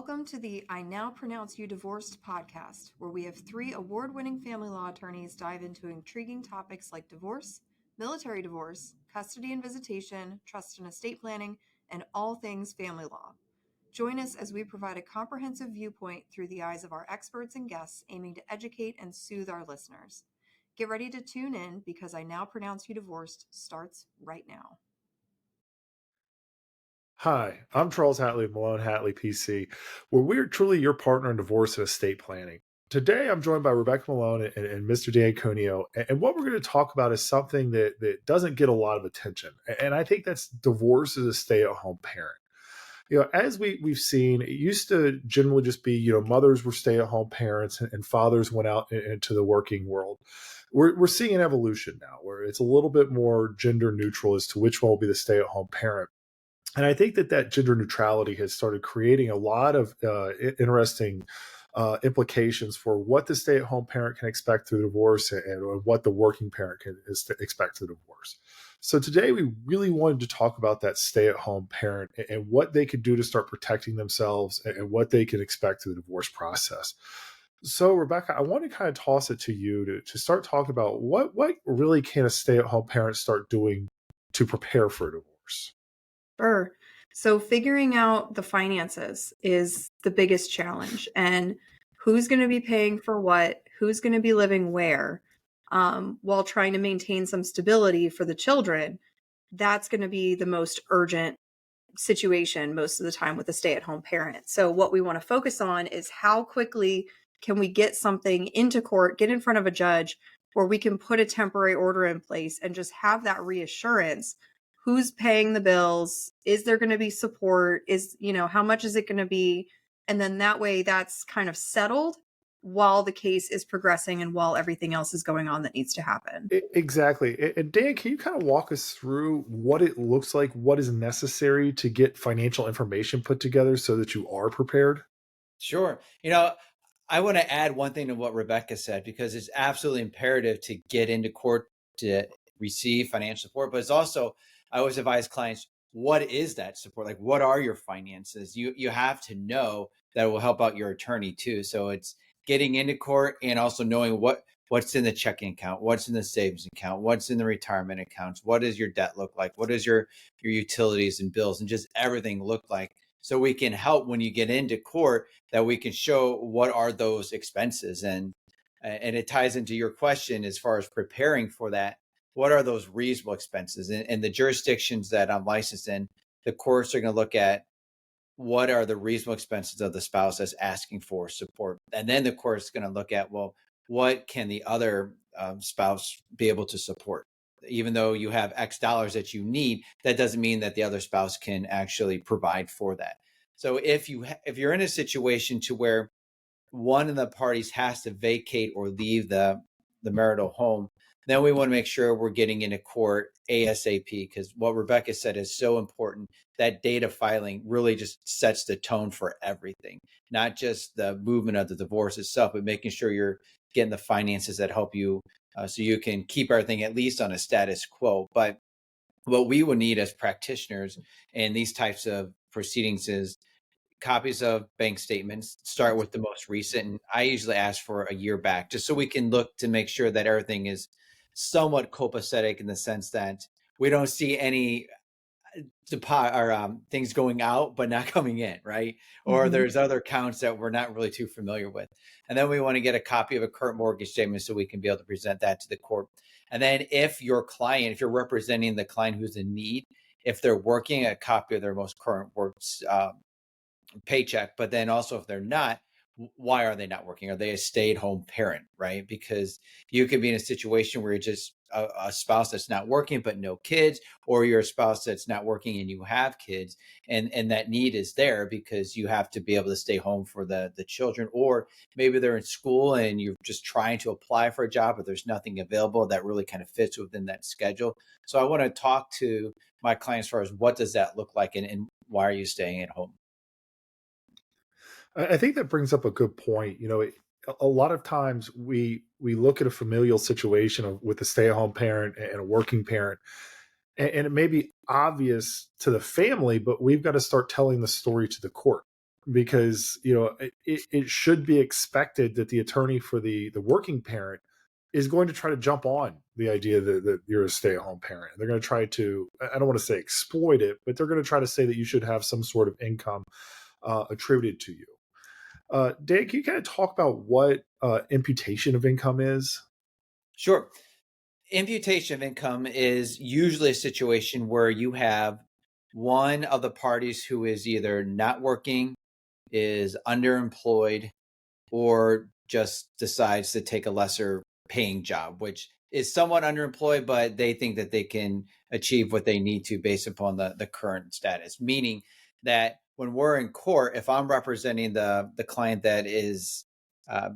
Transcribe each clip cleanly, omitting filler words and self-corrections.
Welcome to the I Now Pronounce You Divorced podcast, where we have three award-winning family law attorneys dive into intriguing topics like divorce, military divorce, custody and visitation, trust and estate planning, and all things family law. Join us as we provide a comprehensive viewpoint through the eyes of our experts and guests, aiming to educate and soothe our listeners. Get ready to tune in because I Now Pronounce You Divorced starts right now. Hi, I'm Charles Hatley of Malone Hatley PC, where we are truly your partner in divorce and estate planning. Today, I'm joined by Rebecca Malone and Mr. Dan Cuneo, and what we're going to talk about is something that doesn't get a lot of attention, and I think that's divorce as a stay-at-home parent. As we've seen, it used to generally just be, mothers were stay-at-home parents and fathers went out into the working world. We're seeing an evolution now where it's a little bit more gender neutral as to which one will be the stay-at-home parent. And I think that gender neutrality has started creating a lot of interesting implications for what the stay-at-home parent can expect through divorce and what the working parent can expect through divorce. So today we really wanted to talk about that stay-at-home parent and what they could do to start protecting themselves and what they can expect through the divorce process. So Rebecca, I want to kind of toss it to you to start talking about what really can a stay-at-home parent start doing to prepare for a divorce. Sure. So figuring out the finances is the biggest challenge, and who's going to be paying for what, who's going to be living where, while trying to maintain some stability for the children. That's going to be the most urgent situation most of the time with a stay-at-home parent. So what we want to focus on is how quickly can we get something into court, get in front of a judge where we can put a temporary order in place and just have that reassurance. Who's paying the bills? Is there going to be support? How much is it going to be? And then that way that's kind of settled while the case is progressing and while everything else is going on that needs to happen. Exactly. And Dan, can you kind of walk us through what it looks like, what is necessary to get financial information put together so that you are prepared? Sure. I want to add one thing to what Rebecca said, because it's absolutely imperative to get into court to receive financial support. But it's also, I always advise clients, what is that support? Like, what are your finances? You have to know that it will help out your attorney too. So it's getting into court and also knowing what's in the checking account, what's in the savings account, what's in the retirement accounts, what does your debt look like, what does your utilities and bills and just everything look like, so we can help when you get into court, that we can show what are those expenses. And it ties into your question as far as preparing for that. What are those reasonable expenses? And the jurisdictions that I'm licensed in, the courts are going to look at what are the reasonable expenses of the spouse that's asking for support. And then the court is going to look at, well, what can the other spouse be able to support? Even though you have X dollars that you need, that doesn't mean that the other spouse can actually provide for that. So if you're in a situation to where one of the parties has to vacate or leave the marital home, then we want to make sure we're getting into court ASAP, because what Rebecca said is so important. That data filing really just sets the tone for everything, not just the movement of the divorce itself, but making sure you're getting the finances that help you so you can keep everything at least on a status quo. But what we will need as practitioners in these types of proceedings is copies of bank statements. Start with the most recent. And I usually ask for a year back, just so we can look to make sure that everything is somewhat copacetic, in the sense that we don't see any things going out but not coming in, right? Or there's other accounts that we're not really too familiar with. And then we want to get a copy of a current mortgage statement so we can be able to present that to the court. And then if you're representing the client who's in need, if they're working, a copy of their most current works paycheck. But then also, if they're not, why are they not working? Are they a stay-at-home parent, right? Because you could be in a situation where you're just a spouse that's not working but no kids, or you're a spouse that's not working and you have kids, and that need is there because you have to be able to stay home for the children. Or maybe they're in school and you're just trying to apply for a job, but there's nothing available that really kind of fits within that schedule. So I want to talk to my clients as far as what does that look like, and why are you staying at home? I think that brings up a good point. A lot of times we look at a familial situation with a stay-at-home parent and a working parent, and it may be obvious to the family, but we've got to start telling the story to the court. because it should be expected that the attorney for the working parent is going to try to jump on the idea that you're a stay-at-home parent. They're going to try to, I don't want to say exploit it, but they're going to try to say that you should have some sort of income attributed to you. Dan, can you kind of talk about what imputation of income is? Sure. Imputation of income is usually a situation where you have one of the parties who is either not working, is underemployed, or just decides to take a lesser paying job, which is somewhat underemployed, but they think that they can achieve what they need to based upon the current status. Meaning that when we're in court, if I'm representing the client that is uh,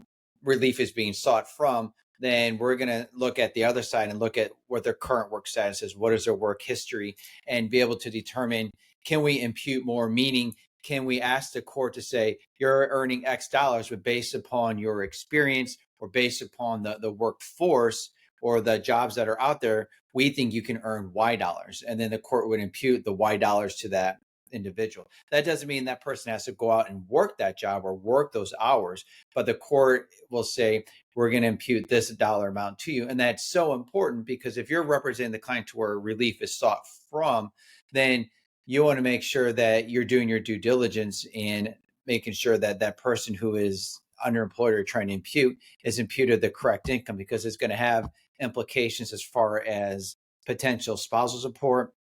relief is being sought from, then we're going to look at the other side and look at what their current work status is, what is their work history, and be able to determine, can we impute more? Meaning, can we ask the court to say, you're earning X dollars, but based upon your experience or based upon the workforce or the jobs that are out there, we think you can earn Y dollars. And then the court would impute the Y dollars to that individual. That doesn't mean that person has to go out and work that job or work those hours, but the court will say, we're going to impute this dollar amount to you. And that's so important because if you're representing the client to where relief is sought from, then you want to make sure that you're doing your due diligence in making sure that that person who is underemployed or trying to impute is imputed the correct income, because it's going to have implications as far as potential spousal support,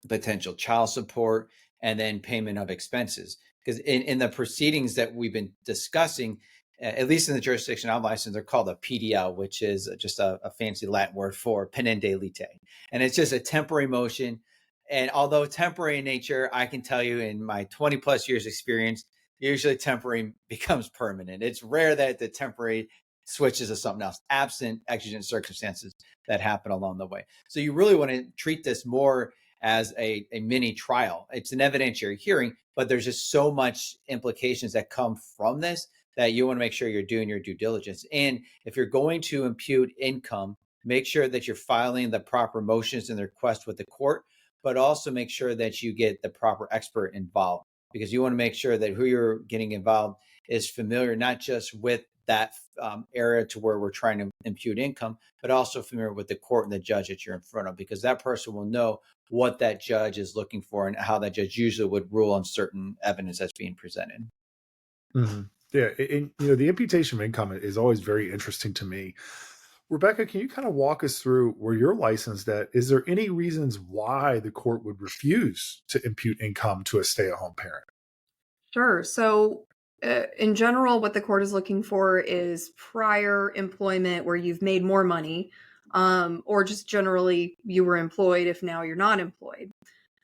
potential child support, and then payment of expenses. Because in the proceedings that we've been discussing, at least in the jurisdiction I'm licensed, they're called a PDL, which is just a fancy Latin word for penende lite. And it's just a temporary motion. And although temporary in nature, I can tell you in my 20 plus years experience, usually temporary becomes permanent. It's rare that the temporary switches to something else, absent exigent circumstances that happen along the way. So you really want to treat this more as a mini trial. It's an evidentiary hearing, but there's just so much implications that come from this that you want to make sure you're doing your due diligence. And if you're going to impute income, make sure that you're filing the proper motions and the request with the court, but also make sure that you get the proper expert involved, because you want to make sure that who you're getting involved is familiar, not just with that area to where we're trying to impute income, but also familiar with the court and the judge that you're in front of, because that person will know what that judge is looking for and how that judge usually would rule on certain evidence that's being presented. Mm-hmm. Yeah, and the imputation of income is always very interesting to me. Rebecca, can you kind of walk us through where you're licensed at? Is there any reasons why the court would refuse to impute income to a stay-at-home parent? Sure. So, in general, what the court is looking for is prior employment where you've made more money, or just generally you were employed if now you're not employed.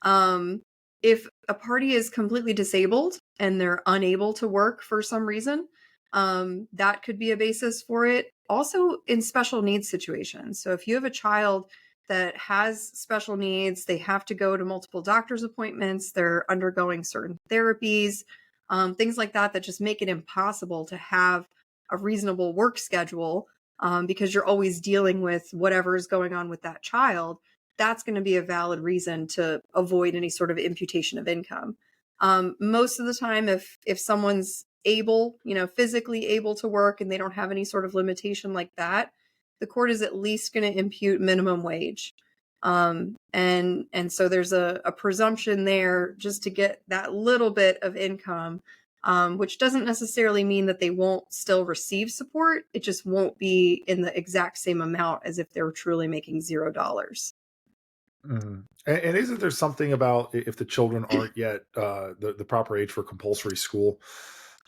Um, if a party is completely disabled and they're unable to work for some reason, that could be a basis for it. Also, in special needs situations. So, if you have a child that has special needs, they have to go to multiple doctor's appointments, they're undergoing certain therapies, things like that, that just make it impossible to have a reasonable work schedule, because you're always dealing with whatever is going on with that child. That's going to be a valid reason to avoid any sort of imputation of income. Most of the time, if someone's able, physically able to work and they don't have any sort of limitation like that, the court is at least going to impute minimum wage. And so there's a presumption there just to get that little bit of income, which doesn't necessarily mean that they won't still receive support. It just won't be in the exact same amount as if they were truly making $0. Mm-hmm. And isn't there something about if the children aren't yet the proper age for compulsory school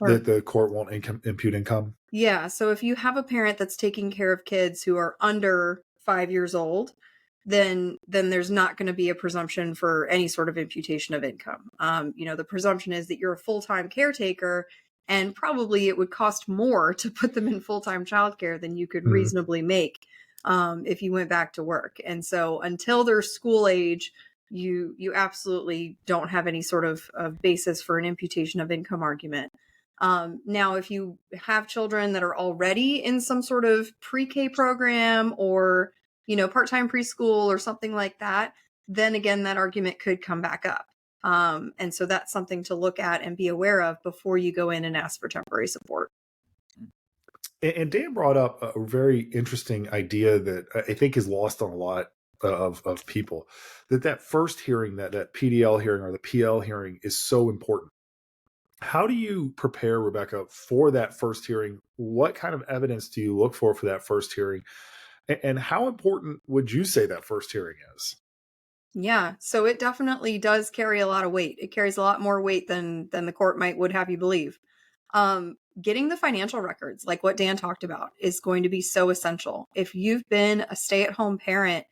Or that the court won't impute income? Yeah. So if you have a parent that's taking care of kids who are under 5 years old, then there's not going to be a presumption for any sort of imputation of income. The presumption is that you're a full-time caretaker, and probably it would cost more to put them in full-time childcare than you could Mm-hmm. reasonably make, if you went back to work. And so until they're school age, you absolutely don't have any sort of basis for an imputation of income argument. Now, if you have children that are already in some sort of pre-K program or, part-time preschool or something like that, then again, that argument could come back up. And so that's something to look at and be aware of before you go in and ask for temporary support. And Dan brought up a very interesting idea that I think is lost on a lot of people, that first hearing, that PDL hearing or the PL hearing is so important. How do you prepare, Rebecca, for that first hearing? What kind of evidence do you look for that first hearing? And how important would you say that first hearing is? Yeah, so it definitely does carry a lot of weight. It carries a lot more weight than the court would have you believe. Getting the financial records, like what Dan talked about, is going to be so essential. If you've been a stay-at-home parent,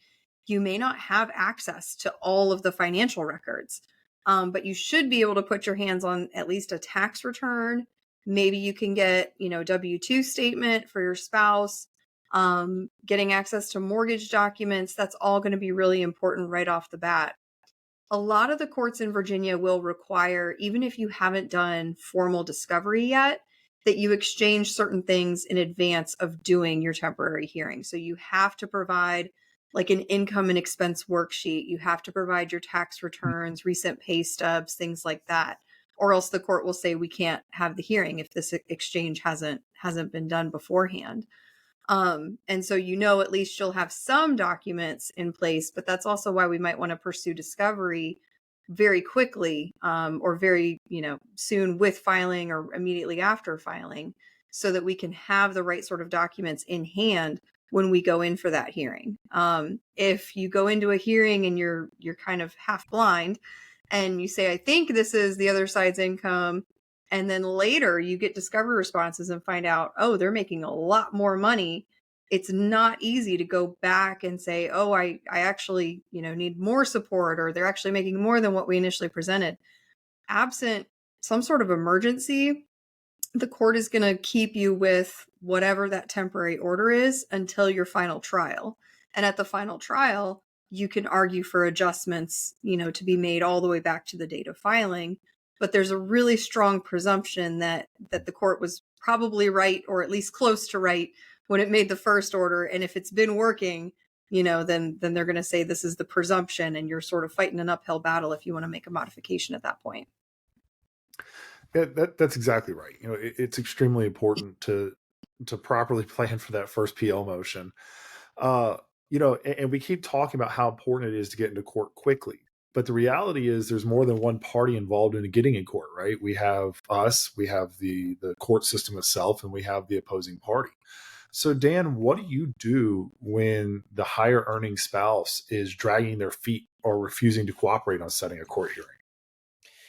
you may not have access to all of the financial records, but you should be able to put your hands on at least a tax return. Maybe you can get, W-2 statement for your spouse, getting access to mortgage documents. That's all going to be really important right off the bat. A lot of the courts in Virginia will require, even if you haven't done formal discovery yet, that you exchange certain things in advance of doing your temporary hearing. So you have to provide like an income and expense worksheet. You have to provide your tax returns, recent pay stubs, things like that. Or else the court will say we can't have the hearing if this exchange hasn't been done beforehand. And so, at least you'll have some documents in place, but that's also why we might want to pursue discovery very quickly, or very, soon with filing or immediately after filing, so that we can have the right sort of documents in hand when we go in for that hearing. If you go into a hearing and you're kind of half blind and you say, I think this is the other side's income, and then later you get discovery responses and find out, oh, they're making a lot more money. It's not easy to go back and say, oh, I actually, need more support, or they're actually making more than what we initially presented. Absent some sort of emergency, the court is going to keep you with whatever that temporary order is until your final trial. And at the final trial, you can argue for adjustments, to be made all the way back to the date of filing. But there's a really strong presumption that the court was probably right, or at least close to right, when it made the first order. And if it's been working, then they're going to say this is the presumption, and you're sort of fighting an uphill battle if you want to make a modification at that point. Yeah, that's exactly right. It's extremely important to properly plan for that first PL motion. And we keep talking about how important it is to get into court quickly. But the reality is there's more than one party involved in getting in court, right? We have us, we have the court system itself, and we have the opposing party. So Dan, what do you do when the higher earning spouse is dragging their feet or refusing to cooperate on setting a court hearing?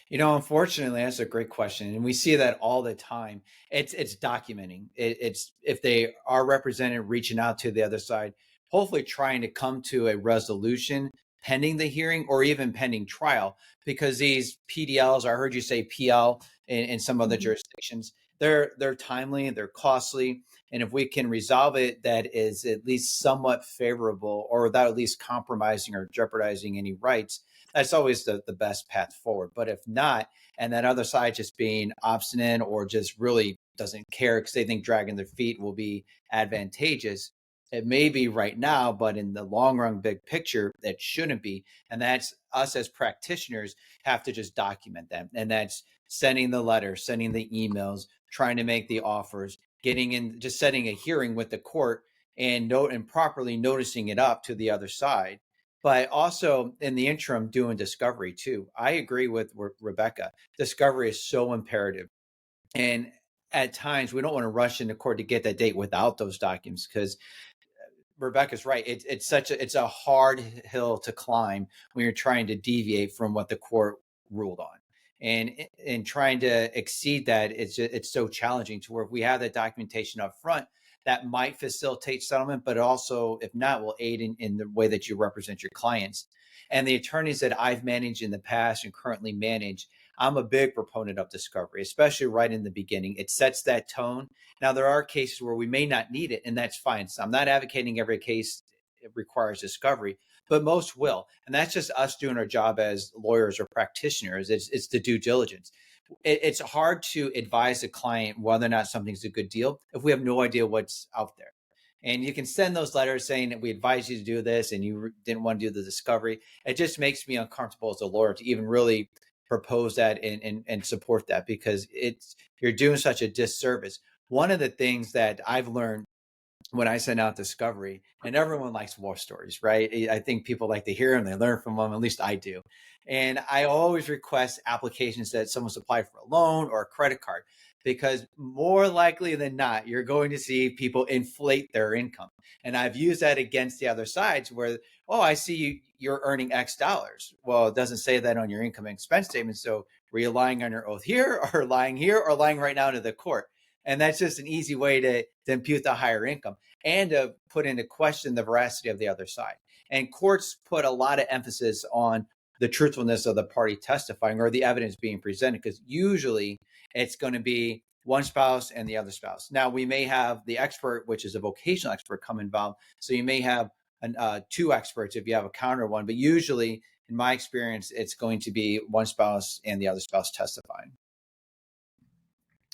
Unfortunately, that's a great question, and we see that all the time. It's documenting. It's if they are represented, reaching out to the other side, hopefully trying to come to a resolution pending the hearing or even pending trial. Because these PDLs, I heard you say PL in some other jurisdictions, they're timely, they're costly, and if we can resolve it, that is at least somewhat favorable, or without at least compromising or jeopardizing any rights, that's always the best path forward. But if not, and that other side just being obstinate or just really doesn't care because they think dragging their feet will be advantageous, it may be right now, but in the long run, big picture, it shouldn't be. And that's us as practitioners have to just document that. And that's sending the letters, sending the emails, trying to make the offers, getting in, just setting a hearing with the court and properly noticing it up to the other side. But also in the interim, doing discovery too. I agree with Rebecca. Discovery is so imperative. And at times, we don't want to rush into court to get that date without those documents, because Rebecca's right. It's a hard hill to climb when you're trying to deviate from what the court ruled on, and trying to exceed that. It's so challenging to where if we have that documentation up front, that might facilitate settlement, but also, if not, will aid in the way that you represent your clients. And the attorneys that I've managed in the past and currently manage, I'm a big proponent of discovery, especially right in the beginning. It sets that tone. Now, there are cases where we may not need it, and that's fine. So I'm not advocating every case it requires discovery, but most will. And that's just us doing our job as lawyers or practitioners. It's the due diligence. It's hard to advise a client whether or not something's a good deal if we have no idea what's out there. And you can send those letters saying that we advise you to do this and you didn't want to do the discovery. It just makes me uncomfortable as a lawyer to even really propose that and support that, because you're doing such a disservice. One of the things that I've learned when I send out discovery, and everyone likes war stories, right? I think people like to hear them, they learn from them, at least I do. And I always request applications that someone's applied for a loan or a credit card, because more likely than not, you're going to see people inflate their income. And I've used that against the other sides where, oh, I see you're earning X dollars. Well, it doesn't say that on your income and expense statement. So were you lying on your oath here or lying right now to the court? And that's just an easy way to impute the higher income and to put into question the veracity of the other side. And courts put a lot of emphasis on the truthfulness of the party testifying or the evidence being presented, because usually it's going to be one spouse and the other spouse. Now, we may have the expert, which is a vocational expert, come involved. So you may have two experts if you have a counter one. But usually, in my experience, it's going to be one spouse and the other spouse testifying.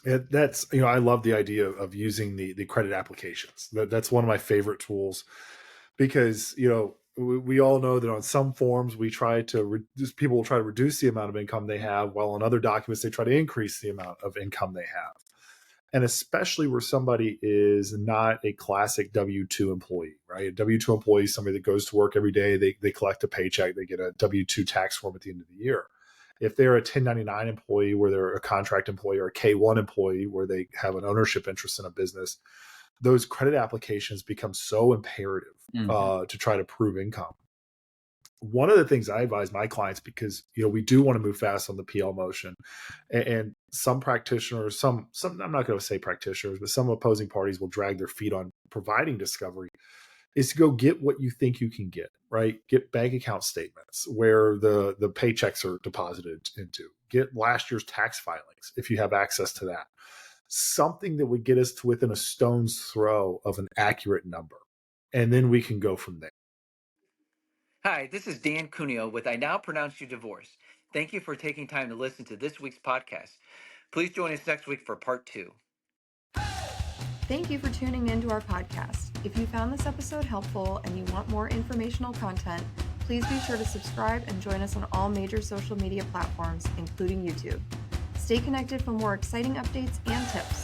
That's, I love the idea of using the credit applications. That's one of my favorite tools, because, we all know that on some forms we try to people will try to reduce the amount of income they have, while on other documents they try to increase the amount of income they have. And especially where somebody is not a classic W-2 employee, right? A W-2 employee is somebody that goes to work every day, they collect a paycheck, they get a W-2 tax form at the end of the year. If they're a 1099 employee where they're a contract employee, or a K-1 employee where they have an ownership interest in a business, those credit applications become so imperative to try to prove income. One of the things I advise my clients, because we do want to move fast on the PL motion, and some practitioners, some I'm not going to say practitioners, but some opposing parties will drag their feet on providing discovery, is to go get what you think you can get, right? Get bank account statements where the paychecks are deposited into. Get last year's tax filings if you have access to that. Something that would get us to within a stone's throw of an accurate number. And then we can go from there. Hi, this is Dan Cuneo with I Now Pronounce You Divorced. Thank you for taking time to listen to this week's podcast. Please join us next week for part 2. Thank you for tuning in to our podcast. If you found this episode helpful and you want more informational content, please be sure to subscribe and join us on all major social media platforms, including YouTube. Stay connected for more exciting updates and tips.